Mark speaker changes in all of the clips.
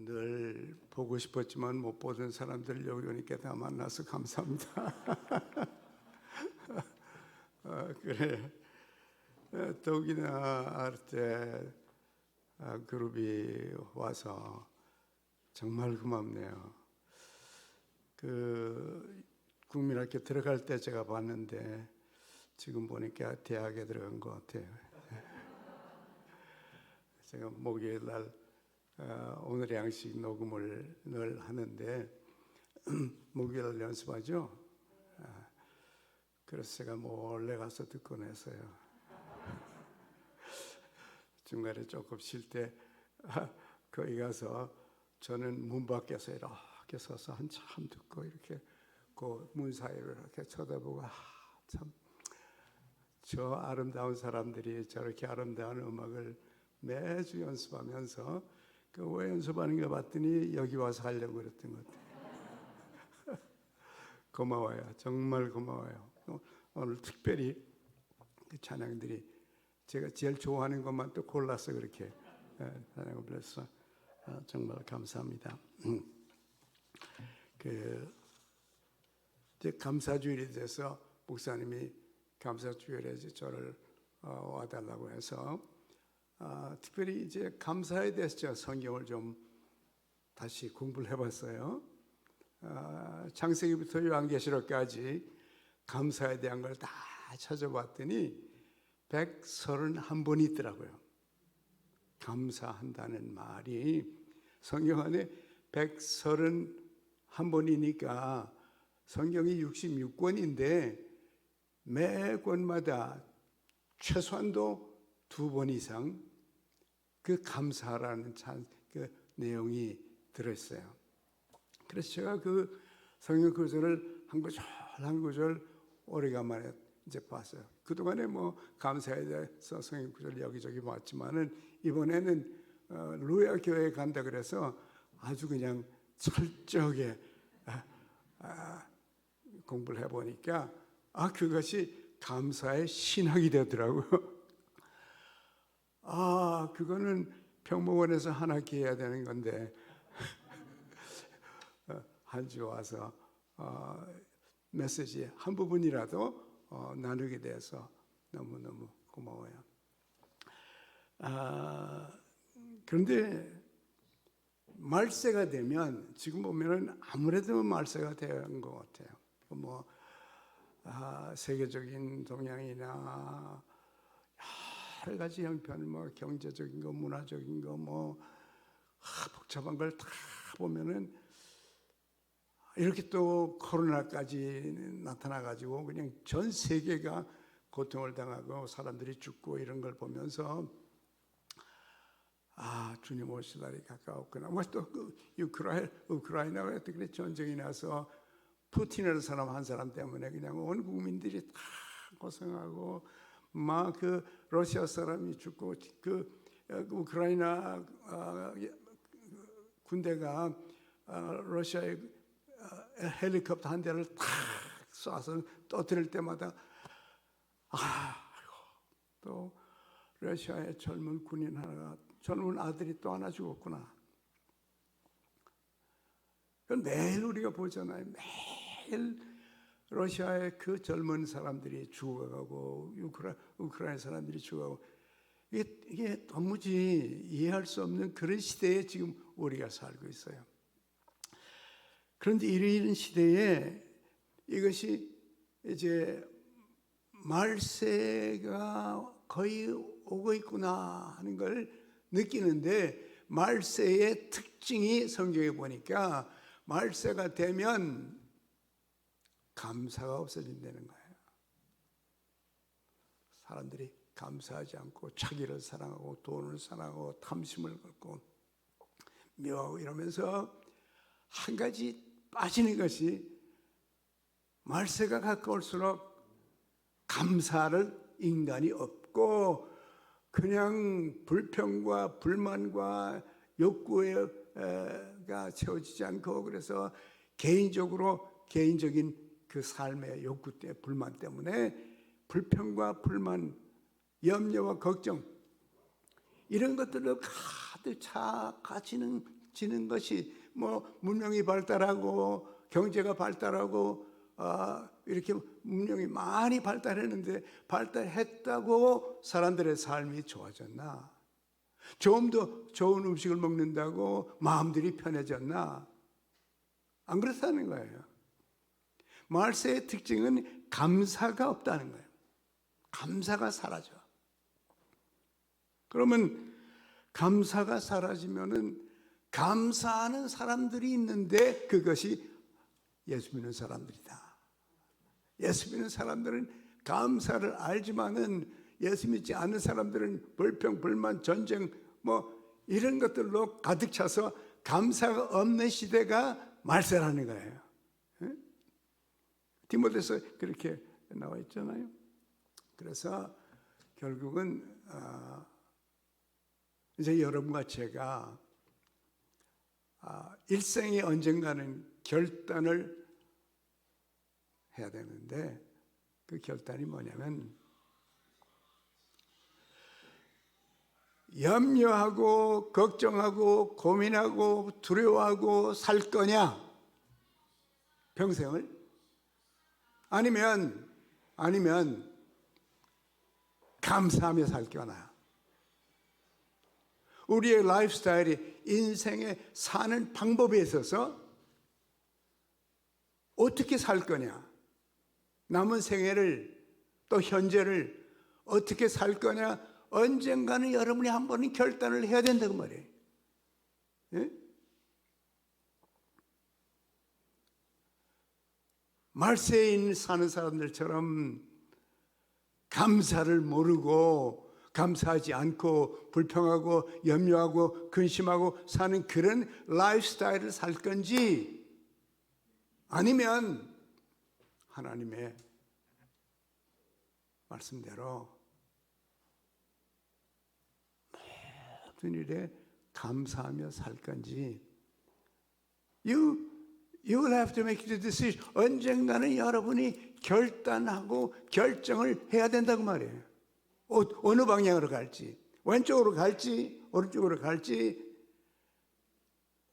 Speaker 1: 늘 보고 싶었지만 못 보던 사람들 여기 오니까 다 만나서 감사합니다. 그래. 더욱이나 아르테 그룹이 와서 정말 고맙네요. 국민학교 들어갈 때 제가 봤는데 지금 보니까 대학에 들어간 것 같아요. 제가 목요일 날 오늘의 양식 녹음을 늘 하는데 목요일 날 연습하죠. 그래서 제가 몰래 가서 듣고 내서요. 중간에 조금 쉴 때 거기 가서 저는 문 밖에서 이렇게 서서 한참 듣고 이렇게 그 문 사이를 이렇게 쳐다보고 참 저 아름다운 사람들이 저렇게 아름다운 음악을 매주 연습하면서 왜 연습하는가 봤더니 여기 와서 하려고 그랬던 것 같아요. 고마워요. 정말 고마워요. 오늘 특별히 그 찬양들이 제가 제일 좋아하는 것만 또 골라서 그렇게 찬양을 불러서 정말 감사합니다. 이제 감사주일이 돼서 목사님이 감사주일에 저를 와달라고 해서 특별히 이제 감사에 대해서 제가 성경을 좀 다시 공부를 해봤어요. 창세기부터 요한계시록까지 감사에 대한 걸 다 찾아봤더니 131번이 있더라고요. 감사한다는 말이 성경 안에 131번이니까 성경이 66권인데 매 권마다 최소한도 2번 이상 그 감사라는 그 내용이 들어있어요. 그래서 제가 그 성경 구절을 한 구절 한 구절 오래간만에 이제 봤어요. 그동안에 뭐 감사에 대해서 성경 구절 여기저기 봤지만은 이번에는 루야 교회에 간다 그래서 아주 그냥 철저하게 공부를 해보니까 그것이 감사의 신학이 되더라고요. 그거는 평목원에서 한 학기 해야 되는 건데 한 주 와서 메시지 한 부분이라도 나누게 돼서 너무너무 고마워요. 그런데 말세가 되면 지금 보면은 아무래도 말세가 된 것 같아요. 뭐 세계적인 동향이나 여러 가지 형편, 뭐 경제적인 거, 문화적인 거, 뭐 복잡한 걸 다 보면은 이렇게 또 코로나까지 나타나가지고 그냥 전 세계가 고통을 당하고 사람들이 죽고 이런 걸 보면서 주님 오실 날이 가까웠구나. 뭐 또 우크라이나가 어떻게 전쟁이 나서 푸틴이라는 사람 한 사람 때문에 그냥 온 국민들이 다 고생하고 막 그 러시아 사람이 죽고 그 우크라이나 군대가 러시아의 헬리콥터 한 대를 탁 쏴서 떠들일 때마다 또 러시아의 젊은 군인 하나가 젊은 아들이 또 하나 죽었구나. 매일 우리가 보잖아요. 매일 러시아의 그 젊은 사람들이 죽어가고 우크라이나 사람들이 죽어가고 이게 도무지 이해할 수 없는 그런 시대에 지금 우리가 살고 있어요. 그런데 이런 시대에 이것이 이제 말세가 거의 오고 있구나 하는 걸 느끼는데 말세의 특징이 성경에 보니까 말세가 되면 감사가 없어진다는 거예요. 사람들이 감사하지 않고 자기를 사랑하고 돈을 사랑하고 탐심을 갖고 미워하고 이러면서 한 가지 빠지는 것이 말세가 가까울수록 감사를 인간이 없고 그냥 불평과 불만과 욕구가 채워지지 않고 그래서 개인적인 그 삶의 욕구 때문에 불만 때문에 불평과 불만, 염려와 걱정 이런 것들로 가득 차 가지는 많아지는 것이 뭐 문명이 발달하고 경제가 발달하고 이렇게 문명이 많이 발달했는데 발달했다고 사람들의 삶이 좋아졌나? 좀 더 좋은 음식을 먹는다고 마음들이 편해졌나? 안 그렇다는 거예요. 말세의 특징은 감사가 없다는 거예요. 감사가 사라져. 그러면 감사가 사라지면은 감사하는 사람들이 있는데 그것이 예수 믿는 사람들이다. 예수 믿는 사람들은 감사를 알지만은 예수 믿지 않는 사람들은 불평, 불만, 전쟁 뭐 이런 것들로 가득 차서 감사가 없는 시대가 말세라는 거예요. 디모데서 그렇게 나와 있잖아요. 그래서 결국은 이제 여러분과 제가 일생에 언젠가는 결단을 해야 되는데 그 결단이 뭐냐면 염려하고 걱정하고 고민하고 두려워하고 살 거냐? 평생을? 아니면 감사하며 살 거냐? 우리의 라이프 스타일이 인생에 사는 방법에 있어서 어떻게 살 거냐? 남은 생애를 또 현재를 어떻게 살 거냐? 언젠가는 여러분이 한 번은 결단을 해야 된다고 말이에요. 예? 말세에 사는 사람들처럼 감사를 모르고 감사하지 않고 불평하고 염려하고 근심하고 사는 그런 라이프 스타일을 살 건지 아니면 하나님의 말씀대로 모든 일에 감사하며 살 건지 You will have to make the decision. 언젠가는 여러분이 결단하고 결정을 해야 된다고 말이에요. 어느 방향으로 갈지, 왼쪽으로 갈지, 오른쪽으로 갈지.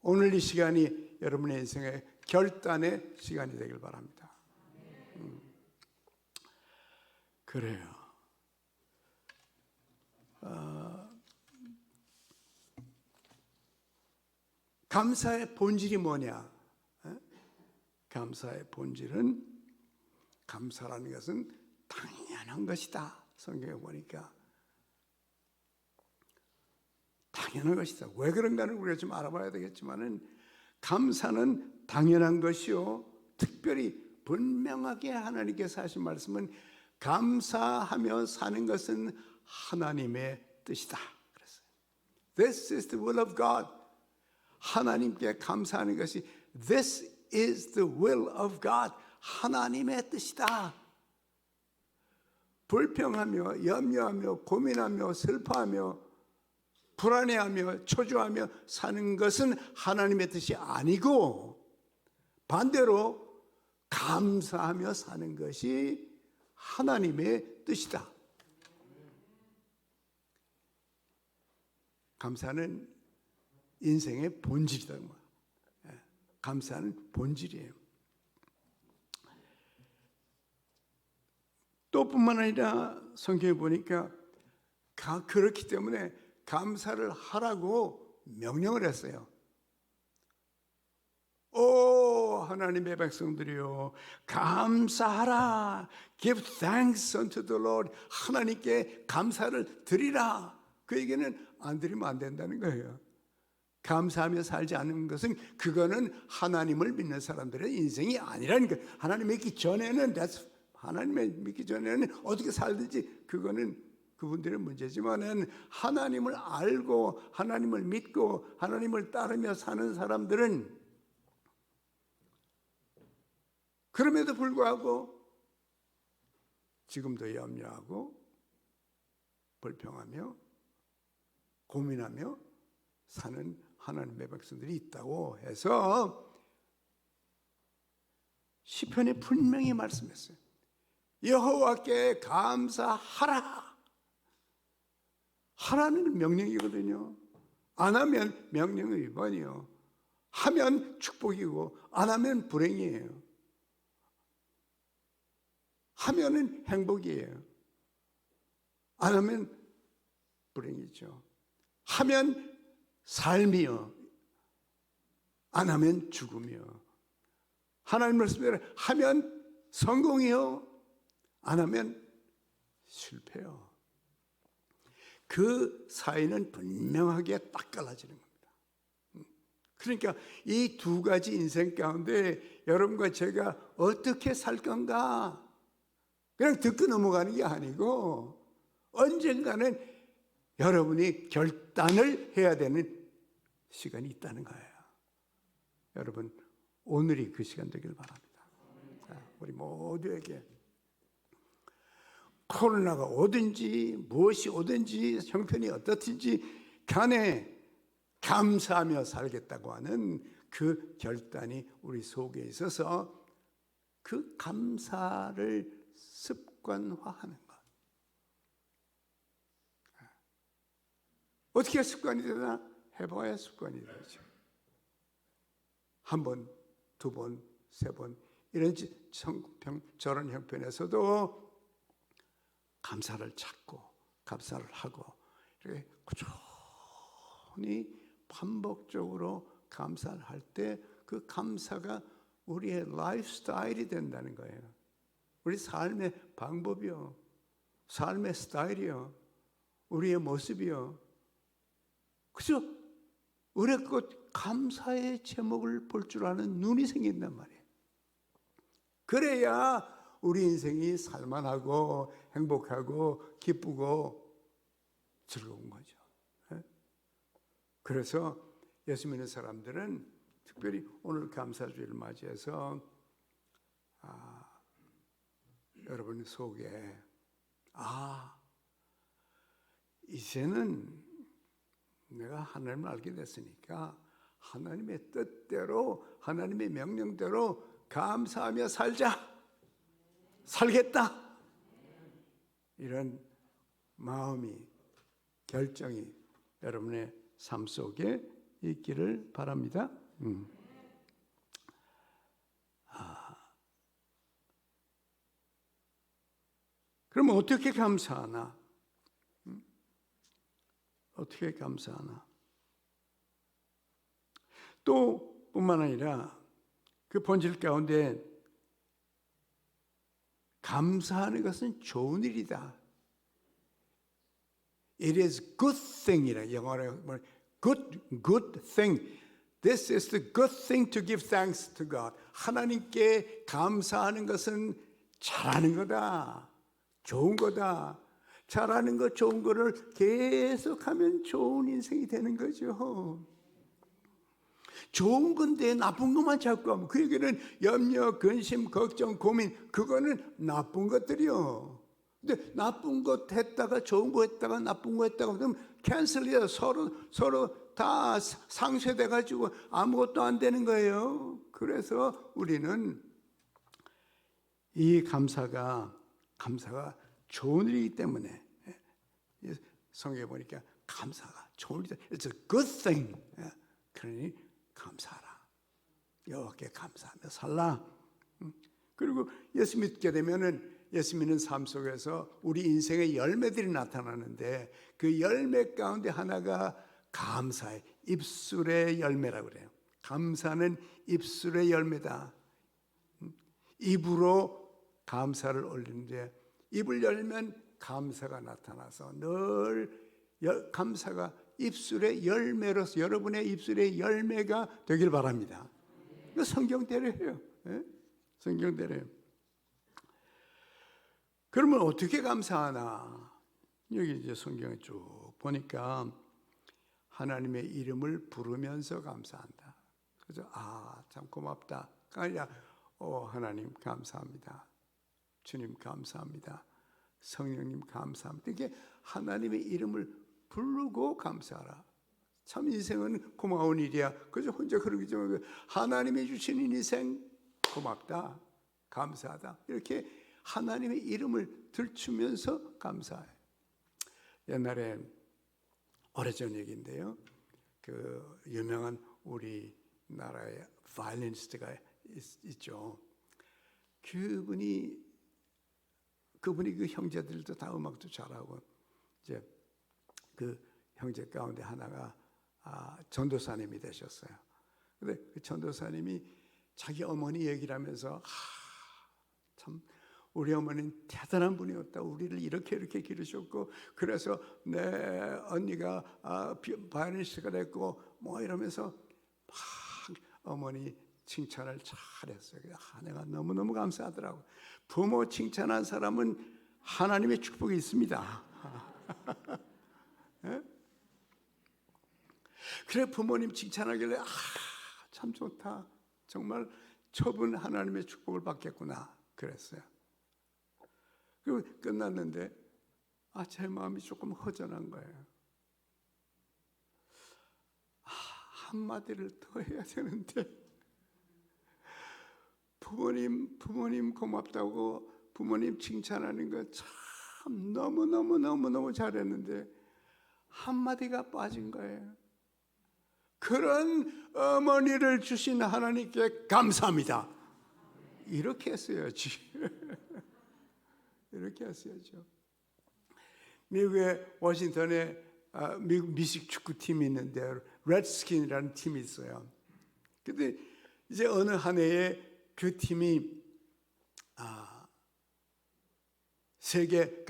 Speaker 1: 오늘 이 시간이 여러분의 인생의 결단의 시간이 되길 바랍니다. 그래요. 감사의 본질이 뭐냐? 감사의 본질은 감사라는 것은 당연한 것이다. 성경에 보니까 당연한 것이다. 왜 그런가를 우리가 좀 알아봐야 되겠지만은 감사는 당연한 것이요. 특별히 분명하게 하나님께서 하신 말씀은 감사하며 사는 것은 하나님의 뜻이다. 그랬어요. This is the will of God. 하나님께 감사하는 것이 This is the will of God. 하나님의 뜻이다. 불평하며 염려하며 고민하며 슬퍼하며 불안해하며 초조하며 사는 것은 하나님의 뜻이 아니고 반대로 감사하며 사는 것이 하나님의 뜻이다. 감사는 인생의 본질이다. 감사는 본질이에요. 또 뿐만 아니라 성경에 보니까 그렇기 때문에 감사를 하라고 명령을 했어요. 오 하나님의 백성들이여 감사하라. Give thanks unto the Lord. 하나님께 감사를 드리라. 그 얘기는 안 드리면 안 된다는 거예요. 감사하며 살지 않는 것은 그거는 하나님을 믿는 사람들의 인생이 아니라는 거예요. 하나님 믿기 전에는 하나님을 믿기 전에는 어떻게 살든지 그거는 그분들의 문제지만은 하나님을 알고 하나님을 믿고 하나님을 따르며 사는 사람들은 그럼에도 불구하고 지금도 염려하고 불평하며 고민하며 사는 하나님의 백성들이 있다고 해서 시편에 분명히 말씀했어요. 여호와께 감사하라. 하라는 명령이거든요. 안 하면 명령 위반이요. 하면 축복이고 안 하면 불행이에요. 하면은 행복이에요. 안 하면 불행이죠. 하면 삶이요, 안 하면 죽음이요. 하나님 말씀대로 하면 성공이요, 안 하면 실패요. 그 사이는 분명하게 딱 갈라지는 겁니다. 그러니까 이 두 가지 인생 가운데 여러분과 제가 어떻게 살 건가 그냥 듣고 넘어가는 게 아니고 언젠가는 여러분이 결단을 해야 되는 시간이 있다는 거예요. 여러분, 오늘이 그 시간 되길 바랍니다. 우리 모두에게 코로나가 오든지 무엇이 오든지 형편이 어떻든지 간에 감사하며 살겠다고 하는 그 결단이 우리 속에 있어서 그 감사를 습관화하는 것. 어떻게 습관이 되나? 해봐야 습관이 되죠. 한 번, 두 번, 세 번 이런 저런 형편에서도 감사를 찾고 감사를 하고 이렇게 꾸준히 반복적으로 감사를 할 때 그 감사가 우리의 라이프 스타일이 된다는 거예요. 우리 삶의 방법이요, 삶의 스타일이요, 우리의 모습이요. 그죠? 어렵고 감사의 제목을 볼 줄 아는 눈이 생긴단 말이에요. 그래야 우리 인생이 살만하고 행복하고 기쁘고 즐거운 거죠. 그래서 예수 믿는 사람들은 특별히 오늘 감사주일을 맞이해서 여러분 속에 이제는 내가 하나님을 알게 됐으니까 하나님의 뜻대로 하나님의 명령대로 감사하며 살겠다 이런 마음이 결정이 여러분의 삶 속에 있기를 바랍니다. 그럼 어떻게 감사하나? 어떻게 감사하나? 또 뿐만 아니라 그 본질 가운데 감사하는 것은 좋은 일이다. It is good thing이라 영어로 good thing. This is the good thing to give thanks to God. 하나님께 감사하는 것은 잘하는 거다. 좋은 거다. 잘하는 것, 좋은 거를 계속하면 좋은 인생이 되는 거죠. 좋은 건데 나쁜 것만 자꾸 하면 그 얘기는 염려, 근심, 걱정, 고민 그거는 나쁜 것들이요. 근데 나쁜 것 했다가 좋은 거 했다가 나쁜 거 했다가 그러면 캔슬이야. 서로 다 상쇄돼 가지고 아무것도 안 되는 거예요. 그래서 우리는 이 감사가 좋은 일이기 때문에 성경에 보니까 감사가 좋은 일이다. It's a good thing. 그러니 감사하라. 여호와께 감사하며 살라. 그리고 예수 믿게 되면은 예수 믿는 삶 속에서 우리 인생의 열매들이 나타나는데 그 열매 가운데 하나가 감사의 입술의 열매라고 그래요. 감사는 입술의 열매다. 입으로 감사를 올리는데 입을 열면 감사가 나타나서 늘 감사가 입술의 열매로서 여러분의 입술의 열매가 되길 바랍니다. 이거 성경대로예요. 성경대로예요. 그러면 어떻게 감사하나? 여기 이제 성경에 쭉 보니까 하나님의 이름을 부르면서 감사한다. 그래서 참 고맙다. 아니라 하나님 감사합니다. 주님 감사합니다. 성령님 감사합니다. 이게 하나님의 이름을 부르고 감사하라. 참 인생은 고마운 일이야. 그저 혼자 그러기 좀 하나님이 주신 인생 고맙다. 감사하다. 이렇게 하나님의 이름을 들추면서 감사해. 옛날에 오래전 얘기인데요. 그 유명한 우리 나라의 바이올리니스트가 있죠. 그분이 그 형제들도 다 음악도 잘하고, 이제 그 형제 가운데 하나가 전도사님이 되셨어요. 근데 그 전도사님이 자기 어머니 얘기를 하면서 참 우리 어머니는 대단한 분이었다. 우리를 이렇게 기르셨고, 그래서 내 언니가 바이올리니스트가 됐고 뭐 이러면서 막 어머니 칭찬을 잘했어요. 내가 너무너무 감사하더라고. 부모 칭찬한 사람은 하나님의 축복이 있습니다. 네? 그래 부모님 칭찬하길래 참 좋다. 정말 저분 하나님의 축복을 받겠구나 그랬어요. 그리고 끝났는데 제 마음이 조금 허전한 거예요. 한마디를 더 해야 되는데 부모님 고맙다고 부모님 칭찬하는 거 참 너무 잘했는데 한마디가 빠진 거예요. 그런 어머니를 주신 하나님께 감사합니다. 이렇게 했어야지. 이렇게 했어야죠. 미국의 워싱턴에 미국 미식 축구팀이 있는데 레드스킨이라는 팀이 있어요. 근데 이제 어느 한 해에 그 팀이 세계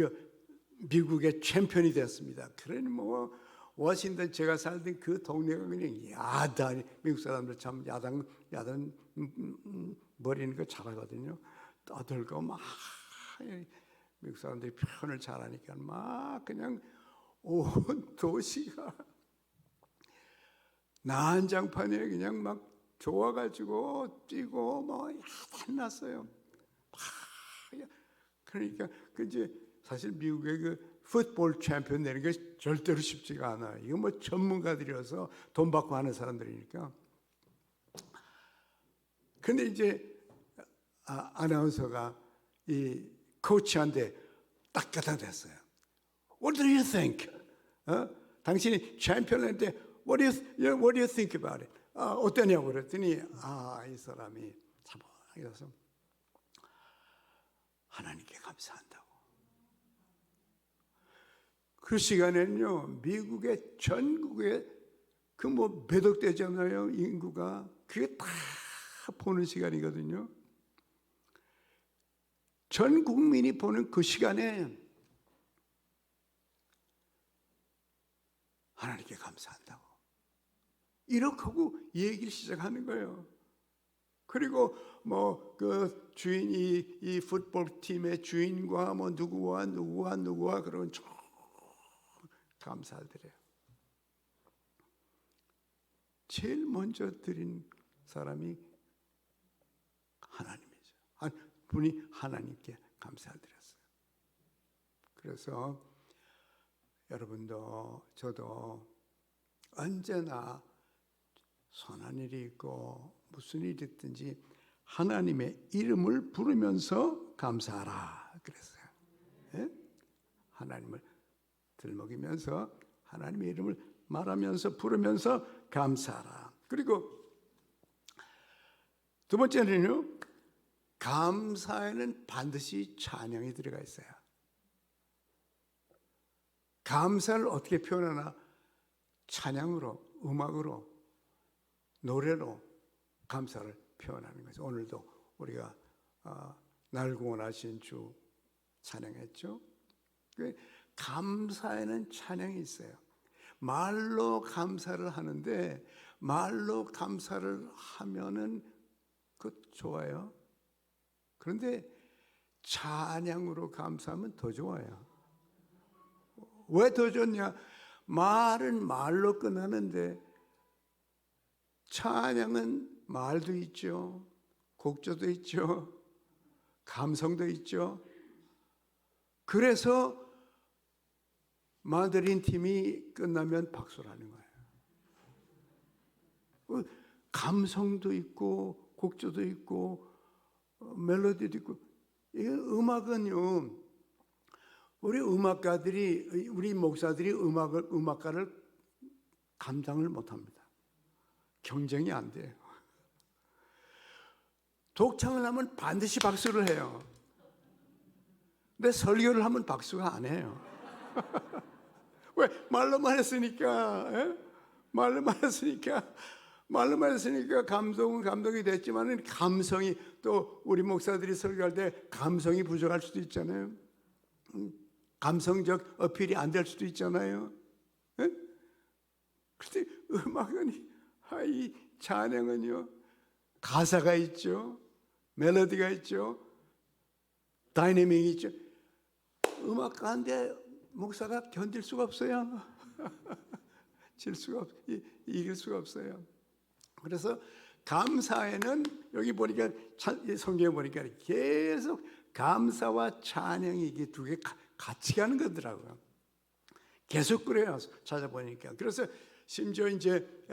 Speaker 1: 미국의 챔피언이 됐습니다. 그러니 뭐 워싱턴 제가 살던 그 동네가 그냥 야단, 미국 사람들 참 야단 버리는 거 잘하거든요. 떠들고 막 미국 사람들이 표현을 잘하니까 막 그냥 온 도시가 난장판에 그냥 막 좋아가지고 뛰고 뭐 야단났어요. 그러니까 이제 사실 미국의 그 풋볼 챔피언 내는 게 절대로 쉽지가 않아요. 이거 뭐 전문가들이어서 돈 받고 하는 사람들이니까. 근데 이제 아나운서가 이 코치한테 딱 갖다 댔어요. What do you think? 당신이 챔피언한테 What do you think about it? 어떠냐고 그랬더니 이 사람이 차분하게 하나님께 감사한다고. 그 시간에는요, 미국의 전국에 그 뭐 몇 억 되잖아요, 인구가. 그게 다 보는 시간이거든요. 전 국민이 보는 그 시간에 하나님께 감사한다고. 이렇게 하고 얘기를 시작하는 거예요. 그리고 뭐 그 주인이 이 풋볼 팀의 주인과 뭐 누구와 그런 쭉 감사를 드려요. 제일 먼저 드린 사람이 하나님이죠. 분이 하나님께 감사를 드렸어요. 그래서 여러분도 저도 언제나 선한 일이 있고 무슨 일이 있든지 하나님의 이름을 부르면서 감사하라 그랬어요. 네? 하나님을 들먹이면서 하나님의 이름을 말하면서 부르면서 감사하라. 그리고 두 번째는요, 감사에는 반드시 찬양이 들어가 있어요. 감사를 어떻게 표현하나? 찬양으로, 음악으로, 노래로 감사를 표현하는 거죠. 오늘도 우리가 날 구원하신 주 찬양했죠. 감사에는 찬양이 있어요. 말로 감사를 하는데 말로 감사를 하면은 그 좋아요. 그런데 찬양으로 감사하면 더 좋아요. 왜 더 좋냐? 말은 말로 끝나는데 찬양은 말도 있죠. 곡조도 있죠. 감성도 있죠. 그래서 마드린 팀이 끝나면 박수를 하는 거예요. 감성도 있고 곡조도 있고 멜로디도 있고. 이 음악은요, 우리 음악가들이, 우리 목사들이 음악가를 감당을 못합니다. 경쟁이 안 돼요. 독창을 하면 반드시 박수를 해요. 근데 설교를 하면 박수가 안 해요. 왜? 말로만 했으니까. 예? 말로만 했으니까 감동은 감동이 됐지만 감성이, 또 우리 목사들이 설교할 때 감성이 부족할 수도 있잖아요. 감성적 어필이 안 될 수도 있잖아요. 예? 그런데 음악은, 이 찬양은요, 가사가 있죠, 멜로디가 있죠, 다이내믹이 있죠. 음악가인데 목사가 견딜 수가 없어요. 이길 수가 없어요. 그래서 감사에는 여기 보니까, 성경에 보니까 계속 감사와 찬양이 이게 두 개 같이 가는 거더라고요. 계속 그래요. 찾아보니까. 그래서 심지어 이제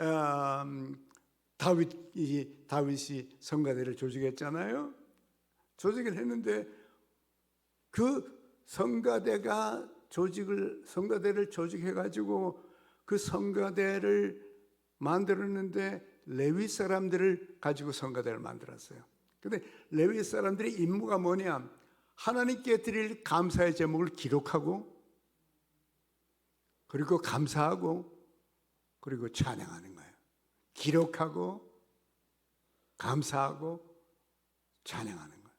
Speaker 1: 다윗이 성가대를 조직했잖아요. 조직을 했는데 그 성가대를 조직해가지고 그 성가대를 만들었는데 레위 사람들을 가지고 성가대를 만들었어요. 근데 레위 사람들의 임무가 뭐냐? 하나님께 드릴 감사의 제목을 기록하고, 그리고 감사하고, 그리고 찬양하는 거예요. 기록하고, 감사하고, 찬양하는 거예요.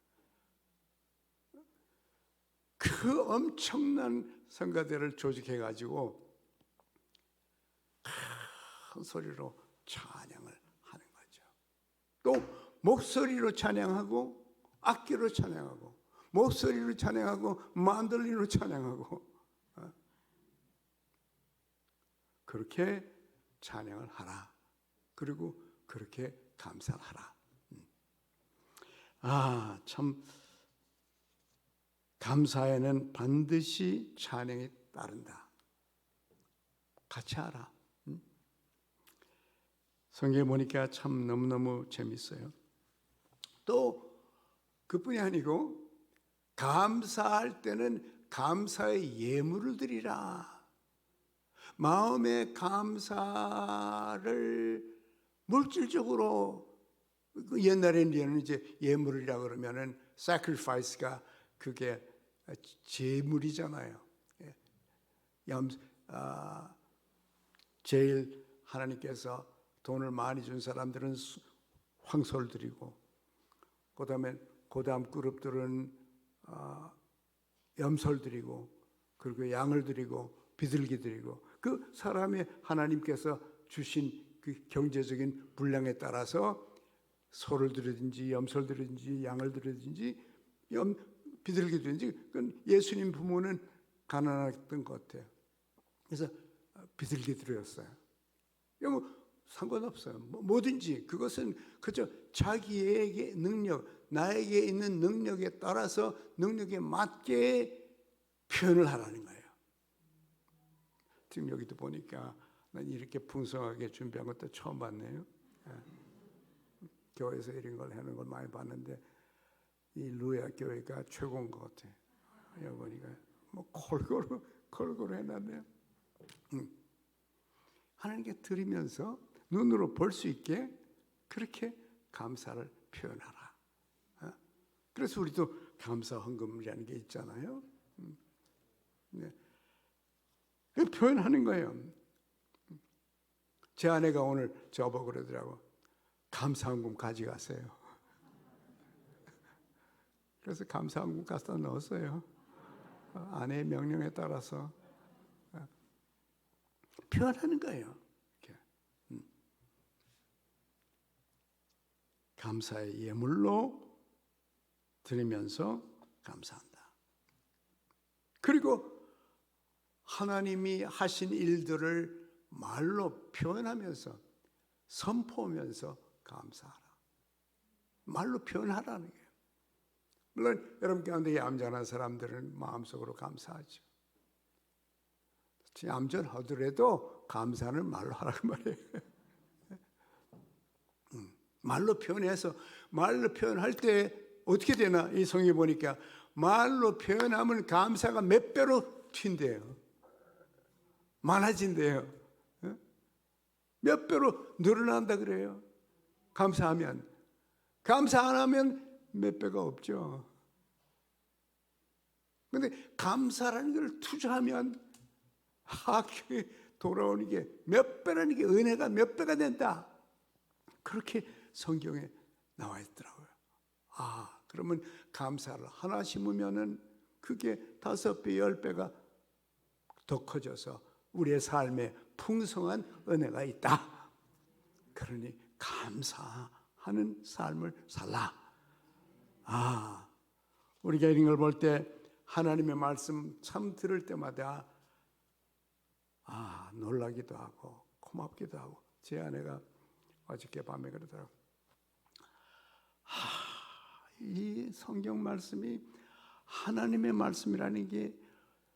Speaker 1: 그 엄청난 성가대를 조직해가지고 큰 소리로 찬양을 하는 거죠. 또 목소리로 찬양하고, 악기로 찬양하고, 목소리로 찬양하고, 만돌린으로 찬양하고, 그렇게 찬양을 하라. 그리고 그렇게 감사를 하라. 참 감사에는 반드시 찬양이 따른다. 같이 하라. 성경에 보니까 참 너무너무 재밌어요. 또 그뿐이 아니고 감사할 때는 감사의 예물을 드리라. 마음의 감사를 물질적으로, 옛날에는 이제 예물이라 그러면은 sacrifice가 그게 제물이잖아요. 제일 하나님께서 돈을 많이 준 사람들은 황소를 드리고, 그다음에 그다음 그룹들은 염소를 드리고, 그리고 양을 드리고, 비둘기 드리고, 그 사람의 하나님께서 주신 그 경제적인 분량에 따라서 소를 드리든지 염소를 드리든지 양을 드리든지 비둘기 드리든지, 그건 예수님 부모는 가난했던 것 같아요. 그래서 비둘기 드렸어요. 뭐 상관없어요. 뭐든지 그것은 그저 자기에게 능력, 나에게 있는 능력에 따라서 능력에 맞게 표현을 하라는 거예요. 지금 여기도 보니까 난 이렇게 풍성하게 준비한 것도 처음 봤네요. 교회에서 이런 걸 하는 걸 많이 봤는데 이 루야 교회가 최고인 것 같아요. 여기 보니까 뭐 골고루 해놨네요. 하나님께 드리면서 눈으로 볼 수 있게 그렇게 감사를 표현하라. 그래서 우리도 감사 헌금이라는 게 있잖아요. 네. 표현하는 거예요. 제 아내가 오늘 저보고 그러더라고. 감사 헌금 가져가세요. 그래서 감사 헌금 갖다 넣었어요. 아내의 명령에 따라서 표현하는 거예요. 이렇게. 감사의 예물로 드리면서 감사한다. 그리고 하나님이 하신 일들을 말로 표현하면서, 선포하면서 감사하라. 말로 표현하라는 거예요. 물론 여러분 가운데 얌전한 사람들은 마음속으로 감사하죠. 얌전하더라도 감사는 말로 하라고 말해요. 말로 표현해서, 말로 표현할 때 어떻게 되나? 이 성경에 보니까 말로 표현하면 감사가 몇 배로 튄대요. 많아진대요. 몇 배로 늘어난다 그래요. 감사하면. 감사 안 하면 몇 배가 없죠. 근데 감사라는 걸 투자하면 돌아오는 게 몇 배라는 게 은혜가 몇 배가 된다. 그렇게 성경에 나와 있더라고요. 그러면 감사를 하나 심으면은 그게 5배, 10배가 더 커져서 우리의 삶에 풍성한 은혜가 있다. 그러니 감사하는 삶을 살라. 우리가 이런 걸 볼 때 하나님의 말씀 참 들을 때마다 놀라기도 하고 고맙기도 하고, 제 아내가 어저께 밤에 그러더라고요. 이 성경 말씀이 하나님의 말씀이라는 게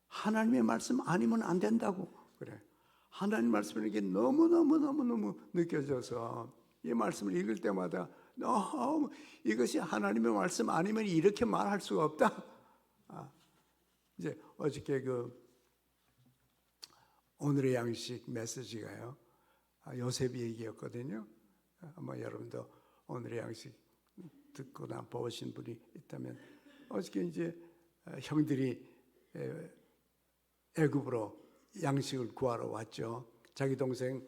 Speaker 1: 하나님의 말씀 아니면 안 된다고 그래. 하나님 말씀이라는 게 너무 느껴져서 이 말씀을 읽을 때마다 너무 이것이 하나님의 말씀 아니면 이렇게 말할 수가 없다. 이제 어저께 오늘의 양식 메시지가요, 요셉이 얘기였거든요. 아마 여러분도 오늘의 양식 듣거나 보신 분이 있다면, 어저께 이제 형들이 애굽으로 양식을 구하러 왔죠. 자기 동생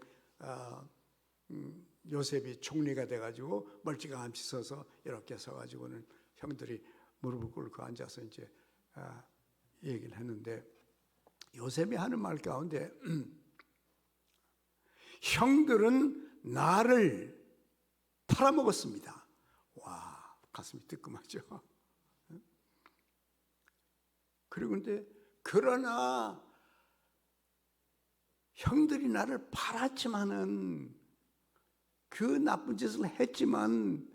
Speaker 1: 요셉이 총리가 돼가지고 멀찌감치 서서 이렇게 서가지고는 형들이 무릎을 꿇고 앉아서 이제 얘기를 했는데, 요셉이 하는 말 가운데 형들은 나를 팔아먹었습니다. 와, 가슴이 뜨끔하죠. 그리고 근데 그러나 형들이 나를 팔았지만은, 그 나쁜 짓을 했지만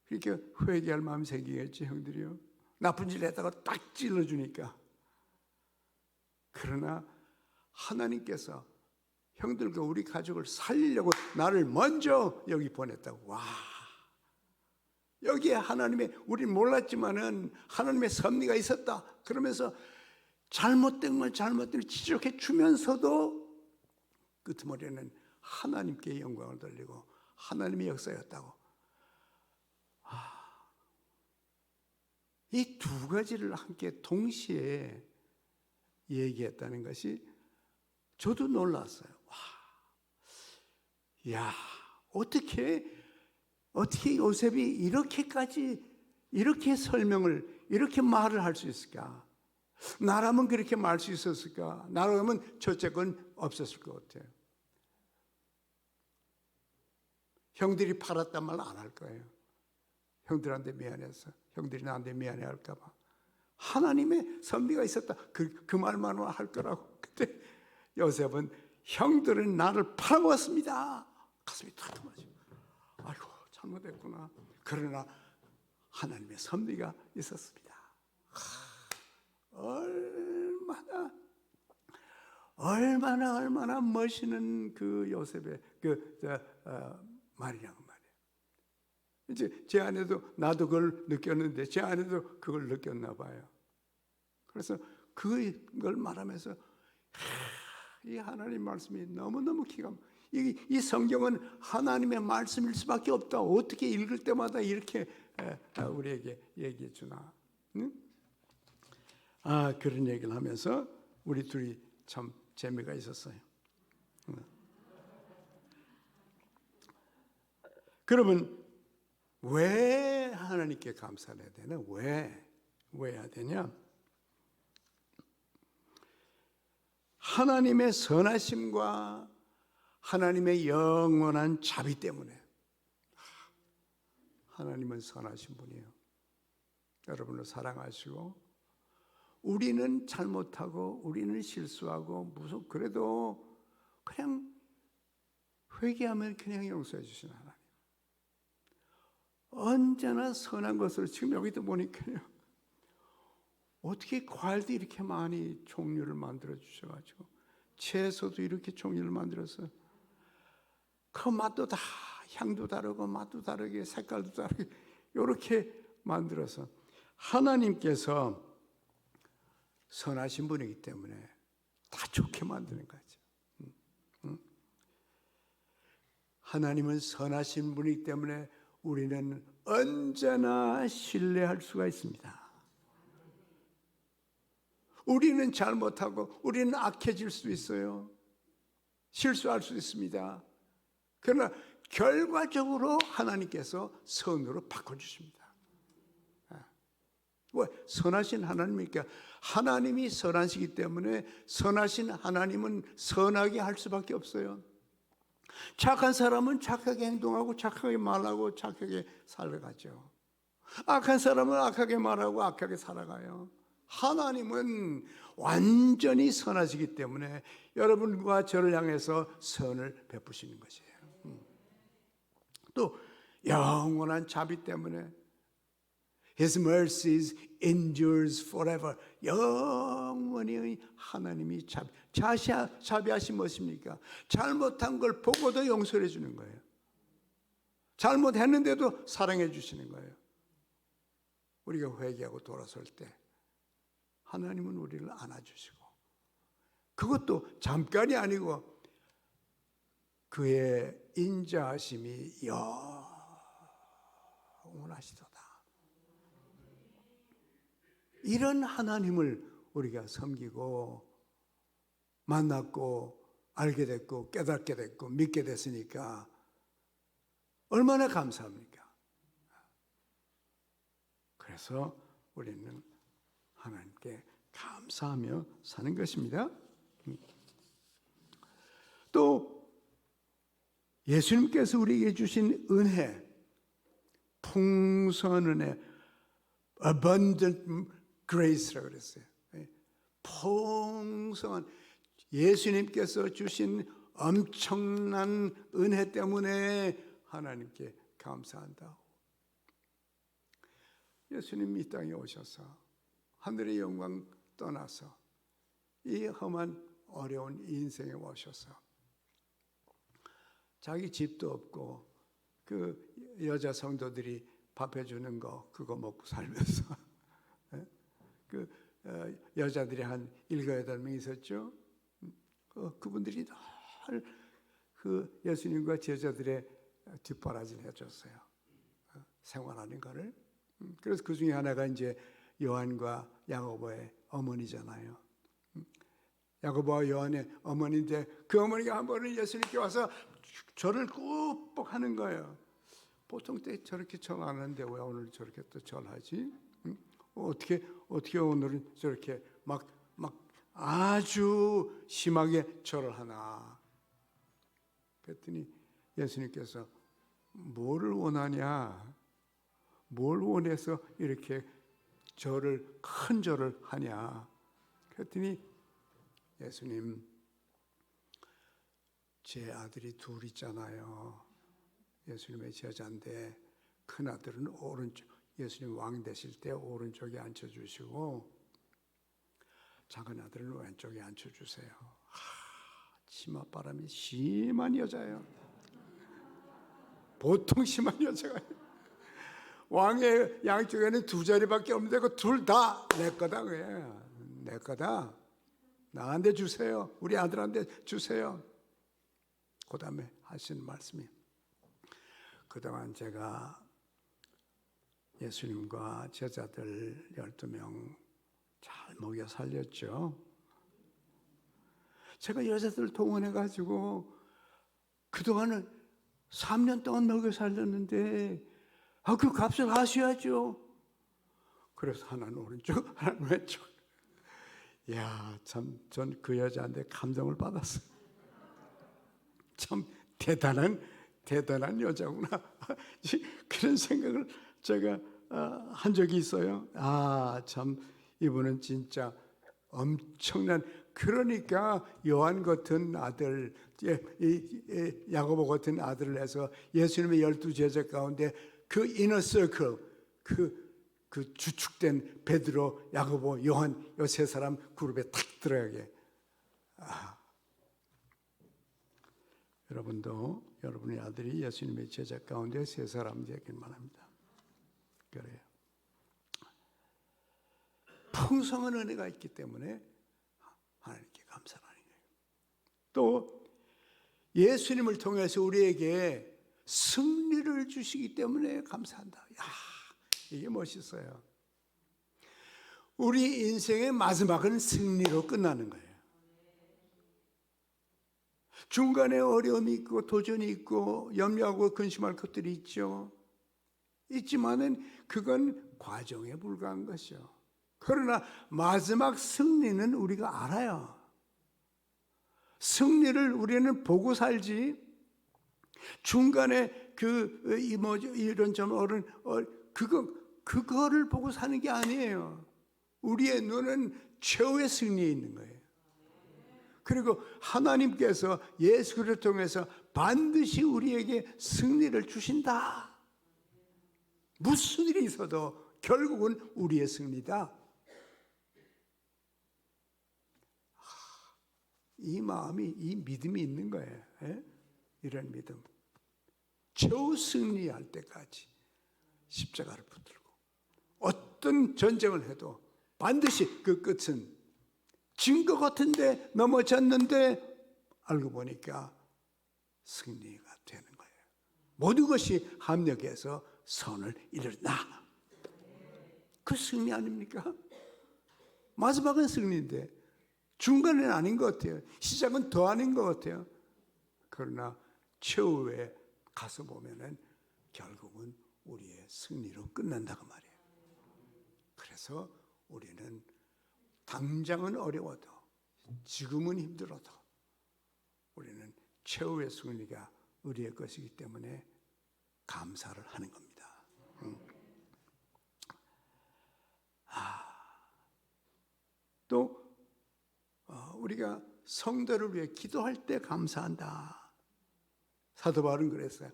Speaker 1: 그렇게 회개할 마음이 생기겠지, 형들이요. 나쁜 짓을 했다가 딱 찔러주니까. 그러나 하나님께서 형들과 우리 가족을 살리려고 나를 먼저 여기 보냈다고. 와, 여기에 하나님의, 우리는 몰랐지만은 하나님의 섭리가 있었다. 그러면서 잘못된 걸 지적해 주면서도 끄트머리에는 하나님께 영광을 돌리고 하나님의 역사였다고. 이 두 가지를 함께 동시에 얘기했다는 것이 저도 놀랐어요. 야, 어떻게 요셉이 이렇게까지 이렇게 설명을, 이렇게 말을 할 수 있을까? 나라면 그렇게 말할 수 있었을까? 나라면 저쨌건 없었을 것 같아요. 형들이 팔았단 말 안 할 거예요. 형들한테 미안해서, 형들이 나한테 미안해 할까 봐. 하나님의 섭리가 있었다, 그 말만 할 거라고. 그때 요셉은 형들은 나를 팔아먹었습니다. 가슴이 탁탁하죠. 아이고, 잘못했구나. 그러나 하나님의 섭리가 있었습니다. 얼마나 멋있는 그 요셉의 말이냐고 말이에요. 이제 제 아내도, 나도 그걸 느꼈는데 제 아내도 그걸 느꼈나 봐요. 그래서 그걸 말하면서 이 하나님 말씀이 너무너무 기가 막혀. 이 성경은 하나님의 말씀일 수밖에 없다. 어떻게 읽을 때마다 이렇게 우리에게 얘기해 주나. 응? 그런 얘기를 하면서 우리 둘이 참 재미가 있었어요. 그러면 왜 하나님께 감사를 해야 되나? 왜 해야 되냐? 하나님의 선하심과 하나님의 영원한 자비 때문에. 하나님은 선하신 분이에요. 여러분을 사랑하시고, 우리는 잘못하고 우리는 실수하고 그래도 그냥 회개하면 그냥 용서해 주시는 하나님. 언제나 선한 것으로, 지금 여기도 보니까요, 어떻게 과일도 이렇게 많이 종류를 만들어 주셔가지고, 채소도 이렇게 종류를 만들어서 그 맛도 다, 향도 다르고 맛도 다르게 색깔도 다르게 이렇게 만들어서, 하나님께서 선하신 분이기 때문에 다 좋게 만드는 거죠. 하나님은 선하신 분이기 때문에 우리는 언제나 신뢰할 수가 있습니다. 우리는 잘못하고 우리는 악해질 수 있어요. 실수할 수 있습니다. 그러나 결과적으로 하나님께서 선으로 바꿔주십니다. 왜? 선하신 하나님이니까. 하나님이 선하시기 때문에 선하신 하나님은 선하게 할 수밖에 없어요. 착한 사람은 착하게 행동하고 착하게 말하고 착하게 살아가죠. 악한 사람은 악하게 말하고 악하게 살아가요. 하나님은 완전히 선하시기 때문에 여러분과 저를 향해서 선을 베푸시는 것이에요. 또 영원한 자비 때문에 His mercies endures forever. 영원히 하나님이 자비하신 무엇입니까? 잘못한 걸 보고도 용서해 주는 거예요. 잘못했는데도 사랑해 주시는 거예요. 우리가 회개하고 돌아설 때 하나님은 우리를 안아주시고, 그것도 잠깐이 아니고 그의 인자하심이 영원하시도다. 이런 하나님을 우리가 섬기고 만났고 알게 됐고 깨닫게 됐고 믿게 됐으니까 얼마나 감사합니까? 그래서 우리는 하나님께 감사하며 사는 것입니다. 또 예수님께서 우리에게 주신 은혜, 풍성한 은혜, abundant grace라고 그랬어요. 풍성한 예수님께서 주신 엄청난 은혜 때문에 하나님께 감사한다. 예수님이 이 땅에 오셔서 하늘의 영광 떠나서 이 험한 어려운 인생에 오셔서 자기 집도 없고 그 여자 성도들이 밥 해주는 거 그거 먹고 살면서 그 여자들이 한 7-8명 있었죠. 그분들이 늘 그 예수님과 제자들의 뒷바라지를 해줬어요. 생활하는 거를. 그래서 그 중에 하나가 이제 요한과 야고보의 어머니잖아요. 야고보와 요한의 어머니인데 그 어머니가 한 번은 예수님께 와서 절을 꾹 하는 거예요. 보통 때 저렇게 절 안 하는데 왜 오늘 저렇게 또 절하지? 어떻게 오늘은 저렇게 막 아주 심하게 절을 하나? 그랬더니 예수님께서 뭐를 원하냐? 뭘 원해서 이렇게 큰 절을 하냐? 그랬더니 예수님, 제 아들이 둘 있잖아요. 예수님의 제자인데 큰 아들은 오른쪽, 예수님 왕 되실 때 오른쪽에 앉혀주시고 작은 아들은 왼쪽에 앉혀주세요. 치맛바람이 심한 여자예요. 보통 심한 여자가 왕의 양쪽에는 2자리밖에 없는데 그 둘 다 내 거다. 내 거다. 나한테 주세요. 우리 아들한테 주세요. 그 다음에 하시는 말씀이, 그동안 제가 예수님과 제자들 12명 잘 먹여 살렸죠. 제가 여자들 동원해가지고 그동안은 3년 동안 먹여 살렸는데 그 값을 하셔야죠. 그래서 하나는 오른쪽, 하나는 왼쪽. 참, 전 그 여자한테 감동을 받았어요. 참 대단한 여자구나. 그런 생각을 제가 한 적이 있어요. 참 이분은 진짜 엄청난, 그러니까 요한 같은 아들, 야고보 같은 아들을 해서 예수님의 12제자 가운데 그 이너 서클, 그 주축된 베드로, 야고보, 요한 요 세 사람 그룹에 탁 들어가게. 여러분도 여러분의 아들이 예수님의 제자 가운데 세 사람 되기만 합니다. 그래요. 풍성한 은혜가 있기 때문에 하나님께 감사하는 거예요. 또 예수님을 통해서 우리에게 승리를 주시기 때문에 감사한다. 야, 이게 멋있어요. 우리 인생의 마지막은 승리로 끝나는 거예요. 중간에 어려움이 있고 도전이 있고 염려하고 근심할 것들이 있죠. 있지만은 그건 과정에 불과한 것이요. 그러나 마지막 승리는 우리가 알아요. 승리를 우리는 보고 살지, 중간에 이런 점 그거를 보고 사는 게 아니에요. 우리의 눈은 최후의 승리에 있는 거예요. 그리고 하나님께서 예수 그리스도를 통해서 반드시 우리에게 승리를 주신다. 무슨 일이 있어도 결국은 우리의 승리다. 이 마음이, 이 믿음이 있는 거예요. 이런 믿음. 최후 승리할 때까지 십자가를 붙들고 어떤 전쟁을 해도 반드시 그 끝은 진 것 같은데 넘어졌는데 알고 보니까 승리가 되는 거예요. 모든 것이 합력해서 선을 이룬다. 그 승리 아닙니까? 마지막은 승리인데 중간은 아닌 것 같아요. 시작은 더 아닌 것 같아요. 그러나 최후에 가서 보면은 결국은 우리의 승리로 끝난다고 말이에요. 그래서 우리는 당장은 어려워도, 지금은 힘들어도 우리는 최후의 승리가 우리의 것이기 때문에 감사를 하는 겁니다. 또 우리가 성도를 위해 기도할 때 감사한다. 사도 바울은 그랬어요.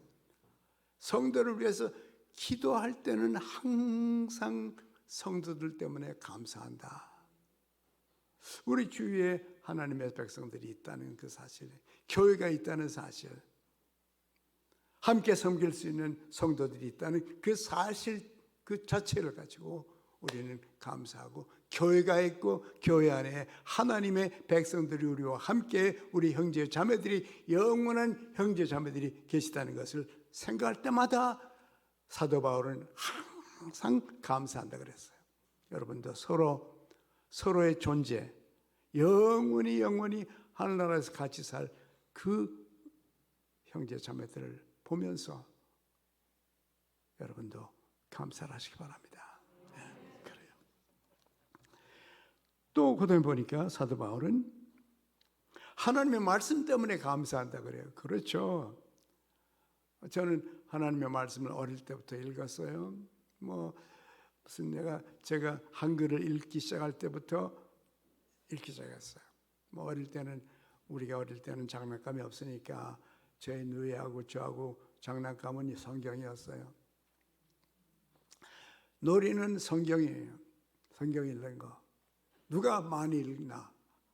Speaker 1: 성도를 위해서 기도할 때는 항상 성도들 때문에 감사한다. 우리 주위에 하나님의 백성들이 있다는 그 사실, 교회가 있다는 사실, 함께 섬길 수 있는 성도들이 있다는 그 사실 그 자체를 가지고 우리는 감사하고, 교회가 있고 교회 안에 하나님의 백성들이 우리와 함께 우리 형제 자매들이, 영원한 형제 자매들이 계시다는 것을 생각할 때마다 사도 바울은 항상 감사한다 그랬어요. 여러분도 서로의 존재, 영원히 하늘나라에서 같이 살 그 형제 자매들을 보면서 여러분도 감사를 하시기 바랍니다. 네, 그래요. 또 그다음에 보니까 사도 바울은 하나님의 말씀 때문에 감사한다 그래요. 그렇죠. 저는 하나님의 말씀을 어릴 때부터 읽었어요. 제가 한글을 읽기 시작할 때부터 읽기 시작했어요. 우리가 어릴 때는 장난감이 없으니까 저희 누이하고 저하고 장난감은 성경이었어요. 놀이는 성경이에요. 성경 읽는 거. 누가 많이 읽나?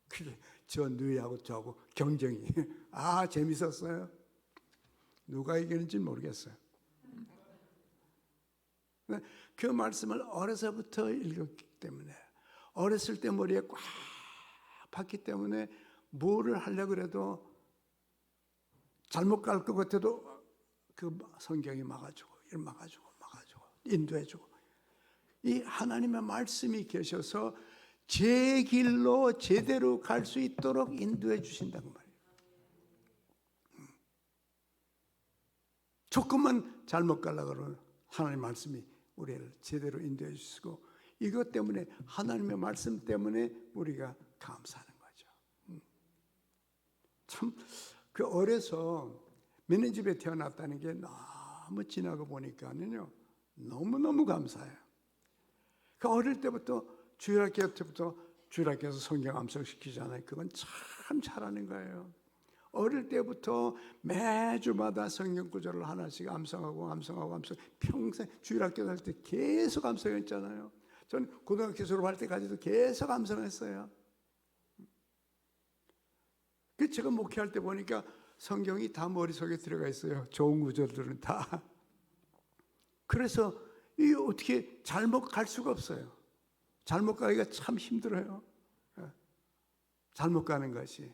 Speaker 1: 그게 저 누이하고 저하고 경쟁이. 재밌었어요. 누가 이기는지 모르겠어요. 그 말씀을 어려서부터 읽었기 때문에, 어렸을 때 머리에 꽉 박기 때문에 뭐를 하려고 해도 잘못 갈 것 같아도 그 성경이 막아주고 인도해주고, 이 하나님의 말씀이 계셔서 제 길로 제대로 갈 수 있도록 인도해 주신다는 말이에요. 조금만 잘못 가려고 그러면 하나님의 말씀이 우리를 제대로 인도해 주시고, 이것 때문에, 하나님의 말씀 때문에 우리가 감사하는 거죠. 참 그 어려서 믿는 집에 태어났다는 게 너무 지나고 보니까는요, 너무너무 감사해요. 그 어릴 때부터 주일학교 때부터 주일학교에서 성경 암송시키잖아요. 그건 참 잘하는 거예요. 어릴 때부터 매주마다 성경 구절을 하나씩 암송하고 평생 주일학교 다닐 때 계속 암송했잖아요. 전 고등학교 졸업할 때까지도 계속 암송했어요. 제가 목회할 때 보니까 성경이 다 머릿속에 들어가 있어요. 좋은 구절들은 다. 그래서 이게 어떻게 잘못 갈 수가 없어요. 잘못 가기가 참 힘들어요. 잘못 가는 것이.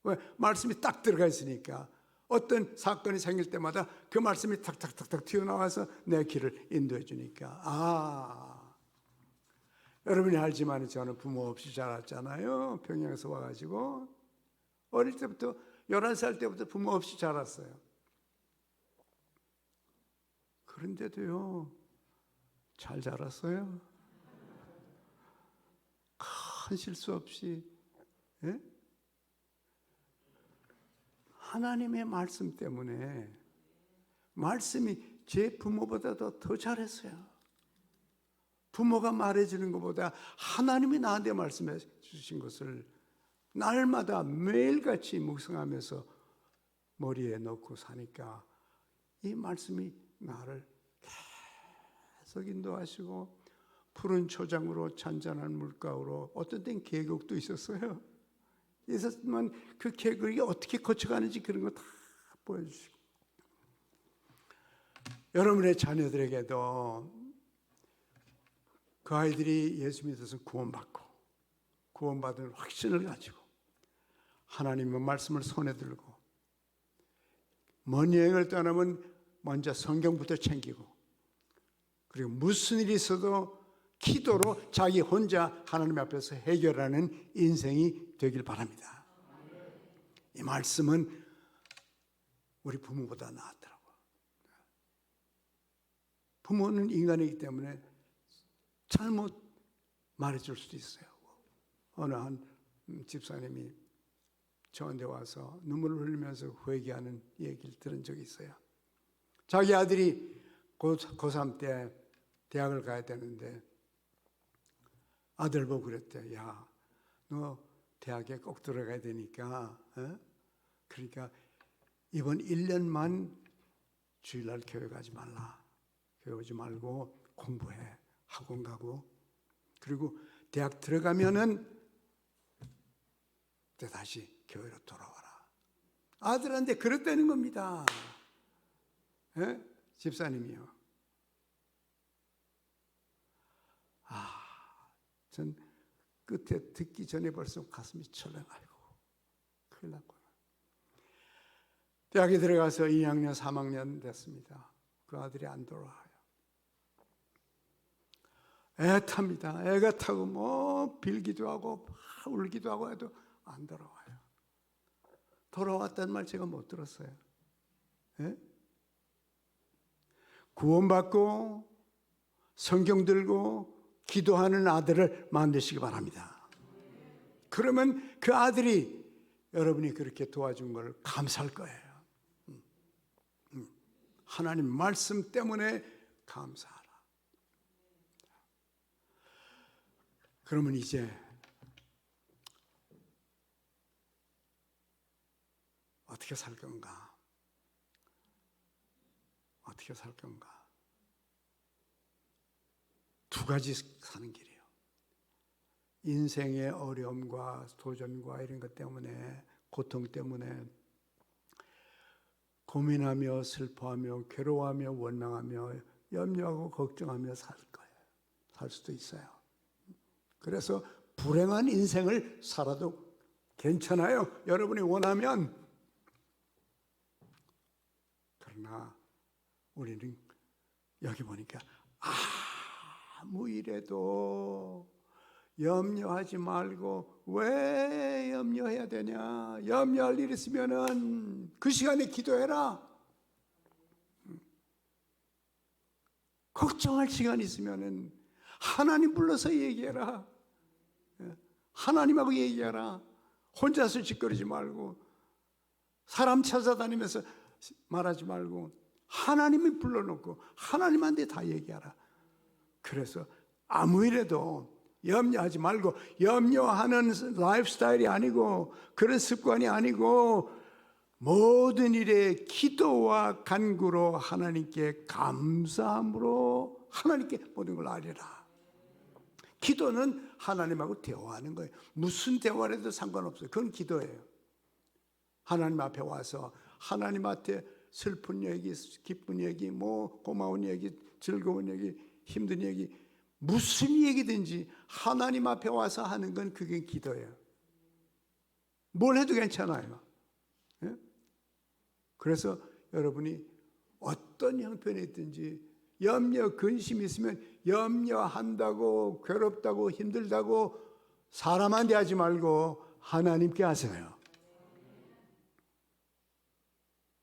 Speaker 1: 왜? 말씀이 딱 들어가 있으니까 어떤 사건이 생길 때마다 그 말씀이 탁탁탁탁 튀어나와서 내 길을 인도해 주니까 여러분이 알지만 저는 부모 없이 자랐잖아요. 평양에서 와가지고 어릴 때부터 11살 때부터 부모 없이 자랐어요. 그런데도요 잘 자랐어요. 큰 실수 없이. 예? 하나님의 말씀 때문에 말씀이 제 부모보다도 더 잘했어요. 부모가 말해주는 것보다 하나님이 나한테 말씀해 주신 것을 날마다 매일같이 묵상하면서 머리에 넣고 사니까 이 말씀이 나를 계속 인도하시고 푸른 초장으로 잔잔한 물가로 어떤 땐 계곡도 있었어요. 있었지만 그 계곡이 어떻게 거쳐가는지 그런 거 다 보여주시고 여러분의 자녀들에게도 그 아이들이 예수 믿어서 구원받고 구원받은 확신을 가지고 하나님의 말씀을 손에 들고 먼 여행을 떠나면 먼저 성경부터 챙기고 그리고 무슨 일이 있어도 기도로 자기 혼자 하나님 앞에서 해결하는 인생이 되길 바랍니다. 이 말씀은 우리 부모보다 낫더라고요. 부모는 인간이기 때문에 잘못 말해줄 수도 있어요. 어느 한 집사님이 저한테 와서 눈물을 흘리면서 회개하는 얘기를 들은 적이 있어요. 자기 아들이 고3 때 대학을 가야 되는데 아들 보고 그랬대. 야, 너 대학에 꼭 들어가야 되니까 그러니까 이번 1년만 주일날 교회 가지 말라. 교회 오지 말고 공부해. 학원 가고 그리고 대학 들어가면은 또 다시 교회로 돌아와라. 아들한테 그랬다는 겁니다. 집사님이요. 전 끝에 듣기 전에 벌써 가슴이 철렁. 아이고 큰일 났구나. 대학에 들어가서 2학년 3학년 됐습니다. 그 아들이 안 돌아와요. 애탑니다. 애가 타고 뭐 빌기도 하고 울기도 하고 해도 안 돌아와요. 돌아왔다는 말 제가 못 들었어요. 예? 구원받고 성경 들고 기도하는 아들을 만드시기 바랍니다. 그러면 그 아들이 여러분이 그렇게 도와준 걸 감사할 거예요. 하나님 말씀 때문에 감사하라. 그러면 이제 어떻게 살 건가? 어떻게 살 건가? 두 가지 사는 길이에요. 인생의 어려움과 도전과 이런 것 때문에 고통 때문에 고민하며 슬퍼하며 괴로워하며 원망하며 염려하고 걱정하며 살 거예요. 살 수도 있어요. 그래서 불행한 인생을 살아도 괜찮아요. 여러분이 원하면. 그러나 우리는 여기 보니까 아무 일에도 염려하지 말고 왜 염려해야 되냐? 염려할 일 있으면은 그 시간에 기도해라. 걱정할 시간 있으면은 하나님 불러서 얘기해라. 하나님하고 얘기해라. 혼자서 짓거리지 말고 사람 찾아다니면서 말하지 말고 하나님이 불러놓고 하나님한테 다 얘기하라. 그래서 아무 일에도 염려하지 말고 염려하는 라이프 스타일이 아니고 그런 습관이 아니고 모든 일에 기도와 간구로 하나님께 감사함으로 하나님께 모든 걸 아뢰라. 기도는 하나님하고 대화하는 거예요. 무슨 대화를 해도 상관없어요. 그건 기도예요. 하나님 앞에 와서 하나님한테 슬픈 얘기, 기쁜 얘기, 뭐 고마운 얘기, 즐거운 얘기, 힘든 얘기, 무슨 얘기든지 하나님 앞에 와서 하는 건 그게 기도예요. 뭘 해도 괜찮아요. 예? 그래서 여러분이 어떤 형편에 있든지 염려, 근심이 있으면 염려한다고 괴롭다고 힘들다고 사람한테 하지 말고 하나님께 하세요.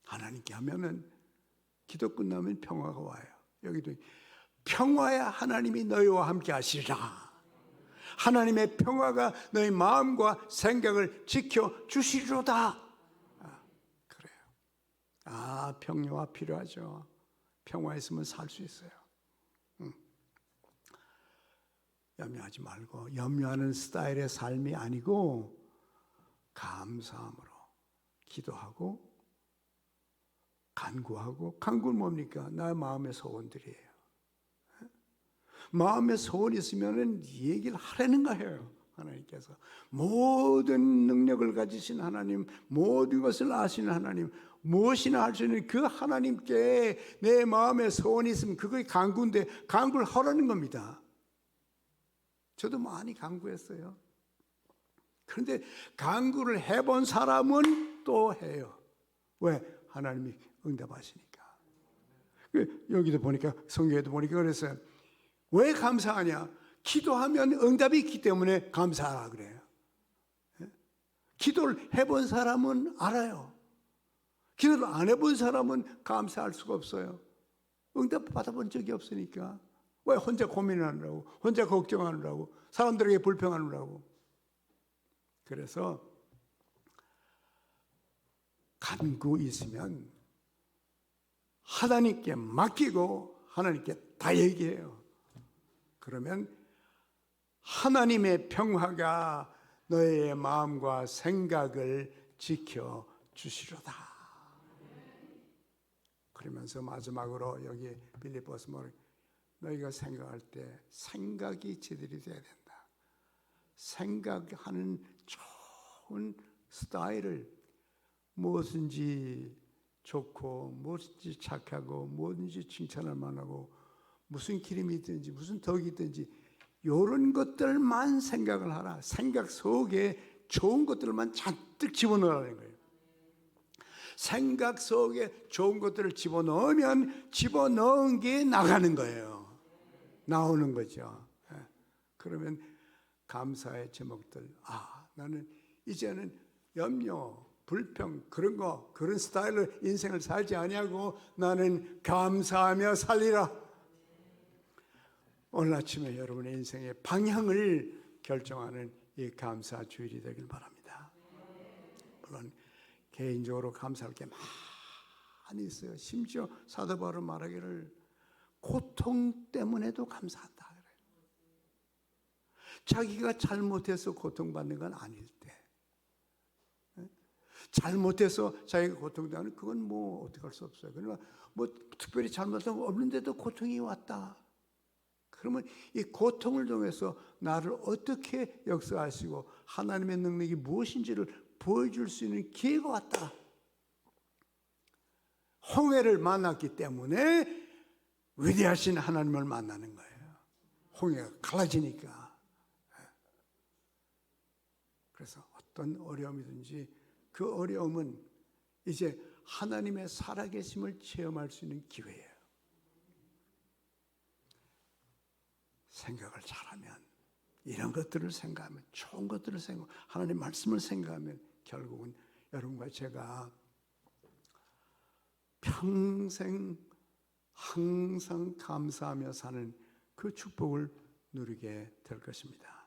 Speaker 1: 하나님께 하면은 기도 끝나면 평화가 와요. 여기도 평화야 하나님이 너희와 함께 하시리라. 하나님의 평화가 너희 마음과 생각을 지켜주시리로다. 그래요. 평화 필요하죠. 평화 있으면 살 수 있어요. 염려하지 말고, 염려하는 스타일의 삶이 아니고 감사함으로 기도하고 간구하고, 간구는 뭡니까? 나의 마음의 소원들이에요. 마음의 소원이 있으면 얘기를 하라는 거예요. 하나님께서 모든 능력을 가지신 하나님, 모든 것을 아시는 하나님, 무엇이나 할 수 있는 그 하나님께 내 마음에 소원이 있으면 그게 간구인데, 간구를 하라는 겁니다. 저도 많이 간구했어요. 그런데 간구를 해본 사람은 또 해요. 왜? 하나님이 응답하시니까. 여기도 보니까, 성경에도 보니까 그랬어요. 왜 감사하냐? 기도하면 응답이 있기 때문에 감사하라 그래요. 기도를 해본 사람은 알아요. 기도를 안 해본 사람은 감사할 수가 없어요. 응답 받아본 적이 없으니까. 왜? 혼자 고민하느라고, 혼자 걱정하느라고, 사람들에게 불평하느라고. 그래서 간구 있으면 하나님께 맡기고 하나님께 다 얘기해요. 그러면 하나님의 평화가 너의 마음과 생각을 지켜주시리로다. 그러면서 마지막으로 여기 빌립보서 너희가 생각할 때 생각이 제대로 돼야 된다. 생각하는 좋은 스타일을, 무엇인지 좋고 무엇인지 착하고 무엇인지 칭찬할 만하고 무슨 기름이 있든지 무슨 덕이 있든지 이런 것들만 생각을 하라. 생각 속에 좋은 것들만 잔뜩 집어넣으라는 거예요. 생각 속에 좋은 것들을 집어넣으면 집어넣은 게 나가는 거예요. 나오는 거죠. 그러면 감사의 제목들, 나는 이제는 염려, 불평 그런 스타일로 인생을 살지 아니하고 나는 감사하며 살리라. 오늘 아침에 여러분의 인생의 방향을 결정하는 이 감사 주일이 되길 바랍니다. 물론 개인적으로 감사할 게 많이 있어요. 심지어 사도 바울은 말하기를 고통 때문에도 감사한다 그래요. 자기가 잘못해서 고통받는 건 아닐 때, 잘못해서 자기가 고통당하는 그건 뭐 어떻게 할 수 없어요. 그러나 뭐 특별히 잘못한 거 없는데도 고통이 왔다. 그러면 이 고통을 통해서 나를 어떻게 역사하시고 하나님의 능력이 무엇인지를 보여줄 수 있는 기회가 왔다. 홍해를 만났기 때문에 위대하신 하나님을 만나는 거예요. 홍해가 갈라지니까. 그래서 어떤 어려움이든지 그 어려움은 이제 하나님의 살아계심을 체험할 수 있는 기회예요. 생각을 잘하면, 이런 것들을 생각하면, 좋은 것들을 생각하면, 하나님 말씀을 생각하면 결국은 여러분과 제가 평생 항상 감사하며 사는 그 축복을 누리게 될 것입니다.